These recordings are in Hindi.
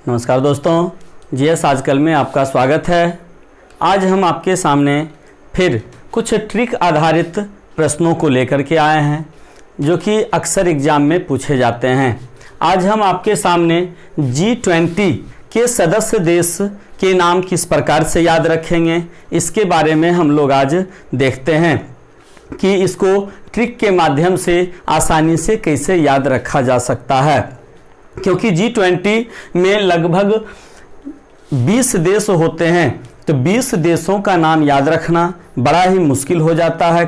नमस्कार दोस्तों, जीएस आजकल में आपका स्वागत है। आज हम आपके सामने फिर कुछ ट्रिक आधारित प्रश्नों को लेकर के आए हैं जो कि अक्सर एग्जाम में पूछे जाते हैं। आज हम आपके सामने G20 के सदस्य देश के नाम किस प्रकार से याद रखेंगे, इसके बारे में हम लोग आज देखते हैं कि इसको ट्रिक के माध्यम से आसानी से कैसे याद रखा जा सकता है। क्योंकि G20 में लगभग 20 देश होते हैं, तो 20 देशों का नाम याद रखना बड़ा ही मुश्किल हो जाता है।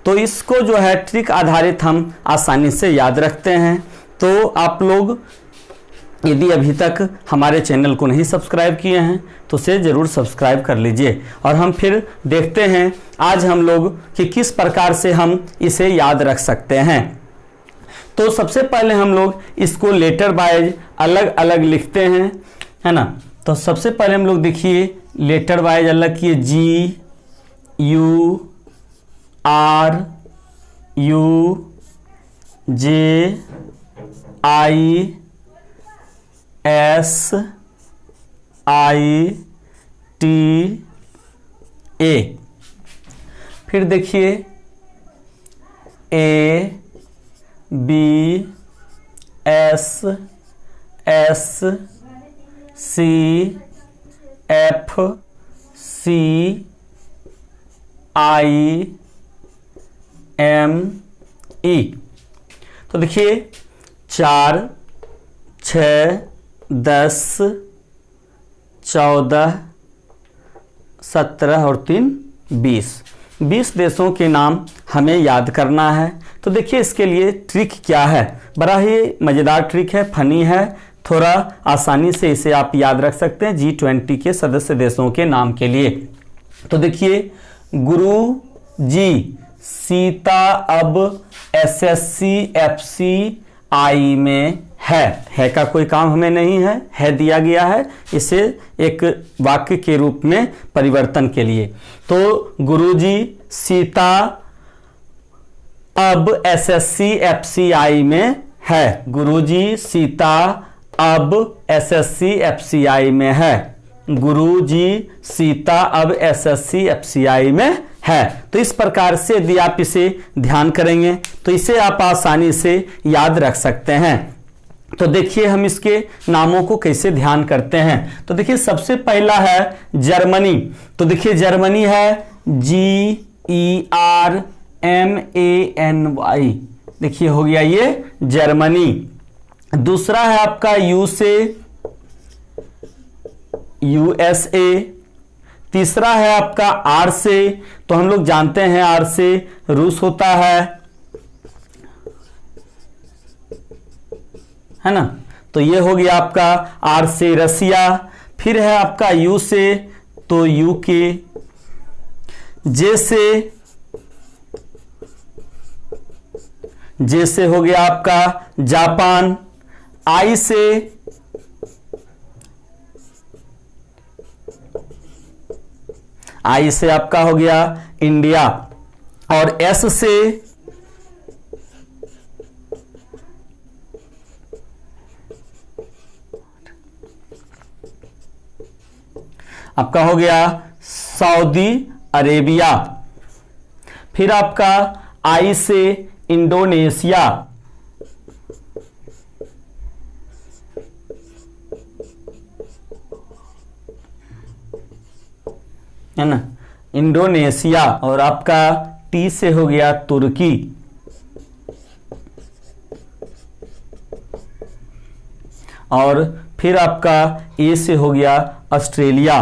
तो इसको जो है ट्रिक आधारित हम आसानी से याद रखते हैं। तो आप लोग यदि अभी तक हमारे चैनल को नहीं सब्सक्राइब किए हैं तो उसे ज़रूर सब्सक्राइब कर लीजिए। और हम फिर देखते हैं आज हम लोग कि किस प्रकार से हम इसे याद रख सकते हैं। तो सबसे पहले हम लोग इसको लेटर वाइज अलग अलग लिखते हैं, है ना। तो सबसे पहले हम लोग देखिए लेटर वाइज अलग किए, GURUJISITA। फिर देखिए ABSSCFCIME। तो देखिए 4, 6, 10, 14, 17 और 3, 20 देशों के नाम हमें याद करना है। तो देखिए इसके लिए ट्रिक क्या है, बड़ा ही मज़ेदार ट्रिक है, फनी है, थोड़ा आसानी से इसे आप याद रख सकते हैं G20 के सदस्य देशों के नाम के लिए। तो देखिए गुरु जी सीता अब SSCFCI में है का कोई काम हमें नहीं है दिया गया है, इसे एक वाक्य के रूप में परिवर्तन के लिए। तो गुरुजी सीता अब SSCFCI में है, गुरुजी सीता अब SSCFCI में है, गुरुजी सीता अब SSCFCI में है। तो इस प्रकार से यदि आप इसे ध्यान करेंगे तो इसे आप आसानी से याद रख सकते हैं। तो देखिए हम इसके नामों को कैसे ध्यान करते हैं। तो देखिए सबसे पहला है जर्मनी। तो देखिए जर्मनी है GERMANY, देखिए हो गया ये जर्मनी। दूसरा है आपका USA। तीसरा है आपका R से, तो हम लोग जानते हैं R से रूस होता है ना। तो ये हो गया आपका R से रसिया। फिर है आपका U से, तो UK। J से हो गया आपका जापान। I से आपका हो गया इंडिया। और S से आपका हो गया सऊदी अरेबिया। फिर आपका I से इंडोनेशिया, है ना, इंडोनेशिया। और आपका T से हो गया तुर्की। और फिर आपका A से हो गया ऑस्ट्रेलिया।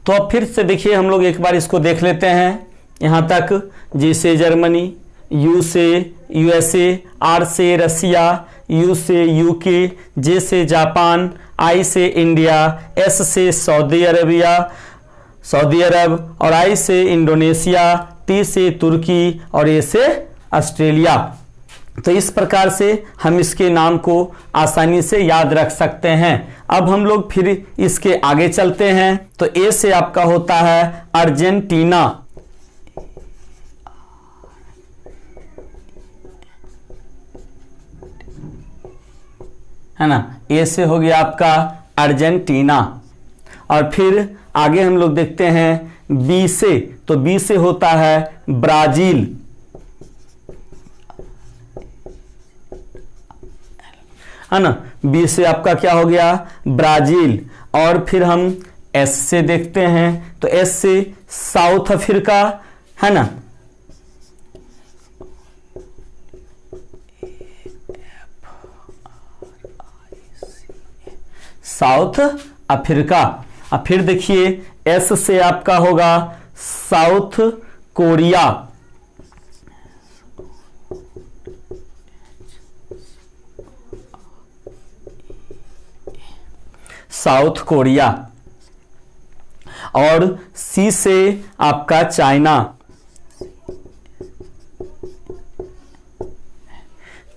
तो अब फिर से देखिए हम लोग एक बार इसको देख लेते हैं यहां तक। G से जर्मनी, U से USA, R से रसिया, U से UK, J से जापान, I से इंडिया, S से सऊदी अरब और I से इंडोनेशिया, T से तुर्की और A से ऑस्ट्रेलिया। तो इस प्रकार से हम इसके नाम को आसानी से याद रख सकते हैं। अब हम लोग फिर इसके आगे चलते हैं। तो ए से आपका होता है अर्जेंटीना, है ना। ए से हो गया आपका अर्जेंटीना। और फिर आगे हम लोग देखते हैं बी से, तो बी से होता है ब्राजील, है ना। बी से आपका क्या हो गया, ब्राजील। और फिर हम एस से देखते हैं, तो एस से साउथ अफ्रीका, है ना। South Africa. और फिर देखिए एस से आपका होगा साउथ कोरिया, साउथ कोरिया। और सी से आपका चाइना,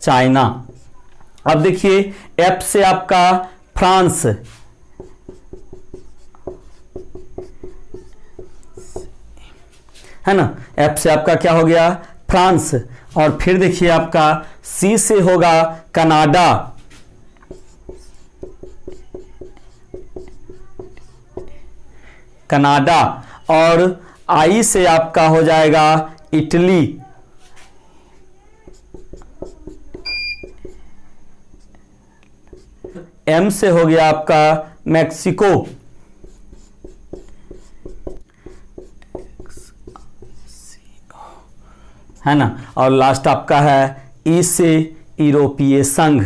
चाइना। अब देखिए एफ से आपका फ्रांस, है ना। एफ से आपका क्या हो गया, फ्रांस। और फिर देखिए आपका सी से होगा कनाडा, कनाडा। और आई से आपका हो जाएगा इटली, एम से हो गया आपका मैक्सिको, है ना। और लास्ट आपका है ई से यूरोपीय संघ,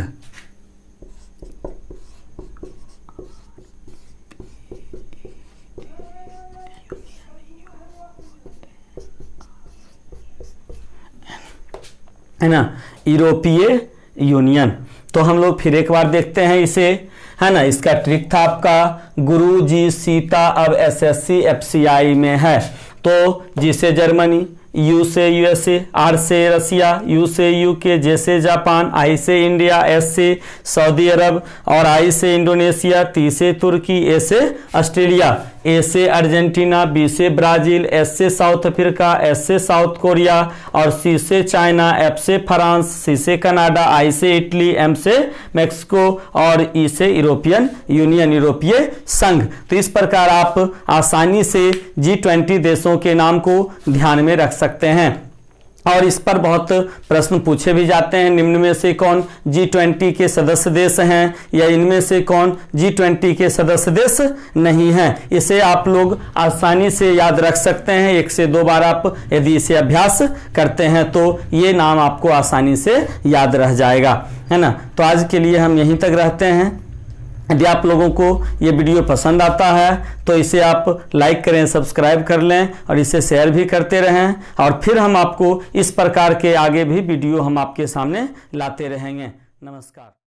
है ना, यूरोपीय यूनियन। तो हम लोग फिर एक बार देखते हैं इसे, है ना। इसका ट्रिक था आपका गुरुजी सीता अब एसएससी एफसीआई में है। तो जी से जर्मनी, यू से यूएसए, आर से रसिया, यू से यूके, जे से जापान, आई से इंडिया, एस से सऊदी अरब, और आई से इंडोनेशिया, टी से तुर्की, ए से ऑस्ट्रेलिया, ए से अर्जेंटीना, बी से ब्राजील, एस से साउथ अफ्रीका, एस से साउथ कोरिया, और सी से चाइना, एफ से फ्रांस, सी से कनाडा, आई से इटली, एम से मैक्सिको, और ई से यूरोपियन यूनियन, यूरोपीय संघ। तो इस प्रकार आप आसानी से G20 देशों के नाम को ध्यान में रख सकते हैं। और इस पर बहुत प्रश्न पूछे भी जाते हैं, निम्न में से कौन G20 के सदस्य देश हैं, या इनमें से कौन G20 के सदस्य देश नहीं हैं। इसे आप लोग आसानी से याद रख सकते हैं। 1 से 2 बार आप यदि इसे अभ्यास करते हैं तो ये नाम आपको आसानी से याद रह जाएगा, है ना। तो आज के लिए हम यहीं तक रहते हैं। यदि आप लोगों को ये वीडियो पसंद आता है तो इसे आप लाइक करें, सब्सक्राइब कर लें और इसे शेयर भी करते रहें। और फिर हम आपको इस प्रकार के आगे भी वीडियो हम आपके सामने लाते रहेंगे। नमस्कार।